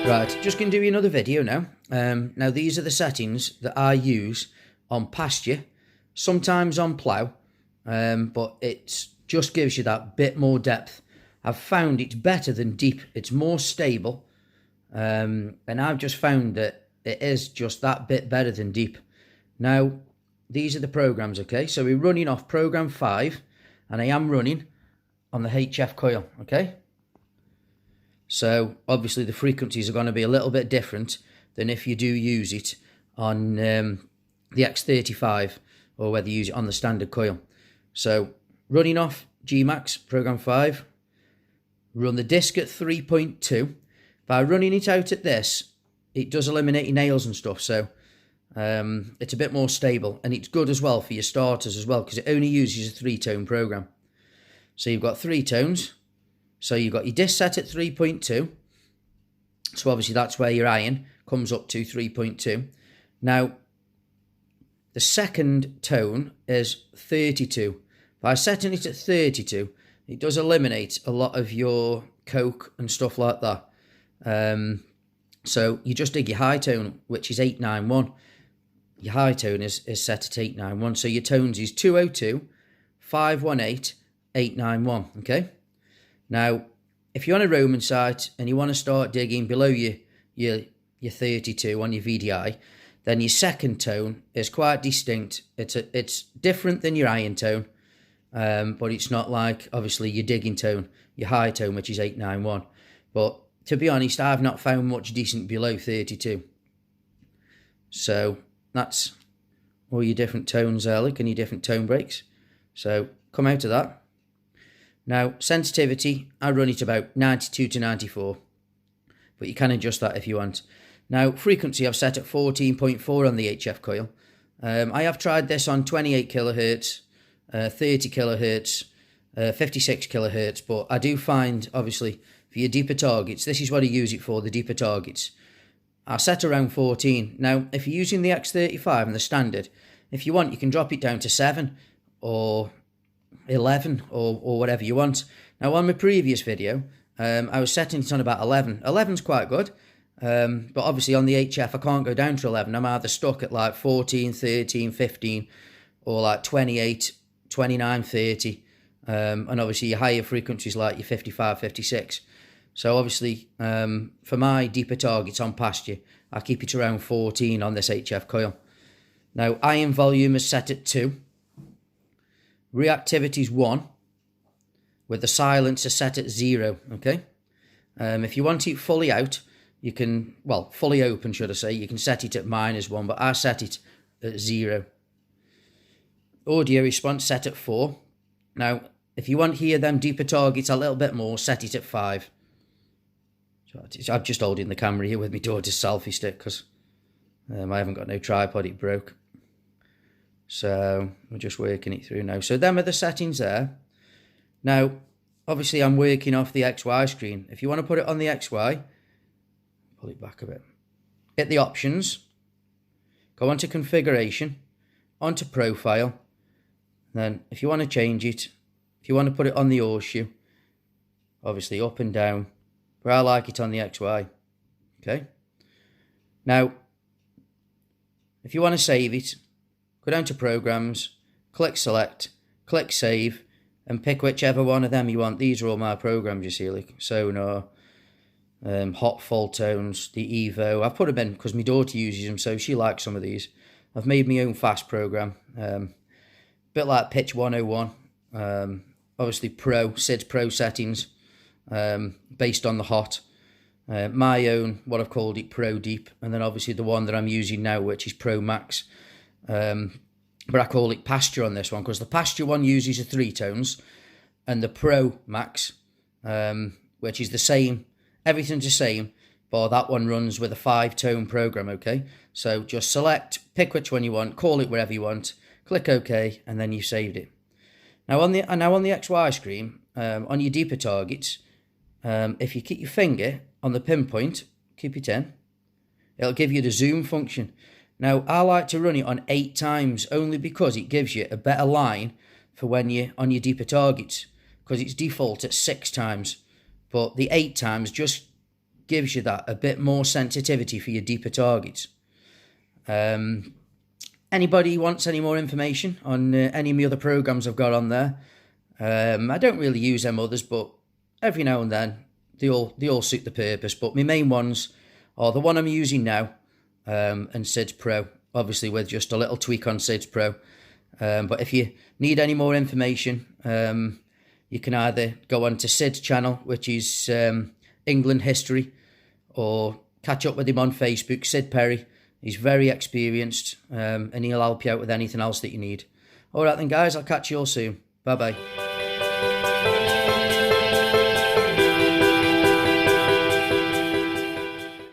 Right, just going to do you another video now. Now these are the settings that I use on pasture, sometimes on plough, but it just gives you that bit more depth. I've found it's better than deep, it's more stable, and I've just found that it is just that bit better than deep. Now, these are the programs, okay? So we're running off program 5, and I am running on the HF coil, okay? So obviously the frequencies are going to be a little bit different than if you do use it on the X35 or whether you use it on the standard coil. So running off Gmax program 5, run the disc at 3.2. By running it out at this, it does eliminate your nails and stuff, so it's a bit more stable, and it's good as well for your starters as well because it only uses a 3-tone program. So you've got 3 tones. So you've got your disc set at 3.2. So obviously that's where your iron comes up to 3.2. Now, the second tone is 32. By setting it at 32, it does eliminate a lot of your coke and stuff like that. So you just dig your high tone, which is 891. Your high tone is set at 891. So your tones is 202, 518, 891, okay? Now, if you're on a Roman site and you want to start digging below your 32 on your VDI, then your second tone is quite distinct. It's different than your iron tone, but it's not like, obviously, your digging tone, your high tone, which is 891. But to be honest, I've not found much decent below 32. So that's all your different tones there, look, and your different tone breaks. So come out of that. Now, sensitivity, I run it about 92 to 94, but you can adjust that if you want. Now, frequency I've set at 14.4 on the HF coil. I have tried this on 28 kilohertz, 30 kilohertz, 56 kilohertz, but I do find, obviously, for your deeper targets, this is what I use it for, the deeper targets. I set around 14. Now, if you're using the X35 and the standard, if you want, you can drop it down to 7 or 11 or whatever you want. Now on my previous video I was setting it on about 11. 11's quite good, but obviously on the HF I can't go down to 11. I'm either stuck at like 14, 13, 15 or like 28, 29, 30, and obviously your higher frequencies like your 55, 56. So obviously for my deeper targets on pasture I keep it around 14 on this HF coil. Now iron volume is set at 2. Reactivity is 1, with the silencer set at 0, okay? If you want it fully out, you can, well, fully open, should I say, you can set it at -1, but I set it at 0. Audio response set at 4. Now, if you want to hear them deeper targets a little bit more, set it at 5. So I'm just holding the camera here with my daughter's selfie stick because I haven't got no tripod, it broke. So we're just working it through now. So them are the settings there. Now, obviously I'm working off the XY screen. If you want to put it on the XY, pull it back a bit. Hit the options. Go onto configuration, onto profile. Then if you want to change it, if you want to put it on the horseshoe, obviously up and down. But I like it on the XY. Okay. Now, if you want to save it, go down to programs, click select, click save, and pick whichever one of them you want. These are all my programs, you see, like Sonar, Hot Full Tones, the Evo. I've put them in because my daughter uses them, so she likes some of these. I've made my own fast program, bit like Pitch 101, obviously Pro, SIDS Pro settings, based on the Hot. My own, what I've called it, Pro Deep, and then obviously the one that I'm using now, which is Pro Max. But I call it pasture on this one because the pasture one uses a 3 tones, and the Pro Max, which is the same, everything's the same, but that one runs with a 5-tone program, okay? So just select, pick which one you want, call it wherever you want, click OK, and then you've saved it. Now on the XY screen, on your deeper targets, if you keep your finger on the pinpoint, keep it in, it'll give you the zoom function. Now, I like to run it on 8 times only because it gives you a better line for when you're on your deeper targets, because it's default at 6 times. But the 8 times just gives you that a bit more sensitivity for your deeper targets. Anybody wants any more information on any of my other programs I've got on there, I don't really use them others, but every now and then they all suit the purpose. But my main ones are the one I'm using now, and SIDS Pro, obviously with just a little tweak on SIDS Pro. But if you need any more information, you can either go on to Sid's channel, which is England History, or catch up with him on Facebook, Sid Perry. He's very experienced, and he'll help you out with anything else that you need. All right then, guys, I'll catch you all soon. Bye-bye.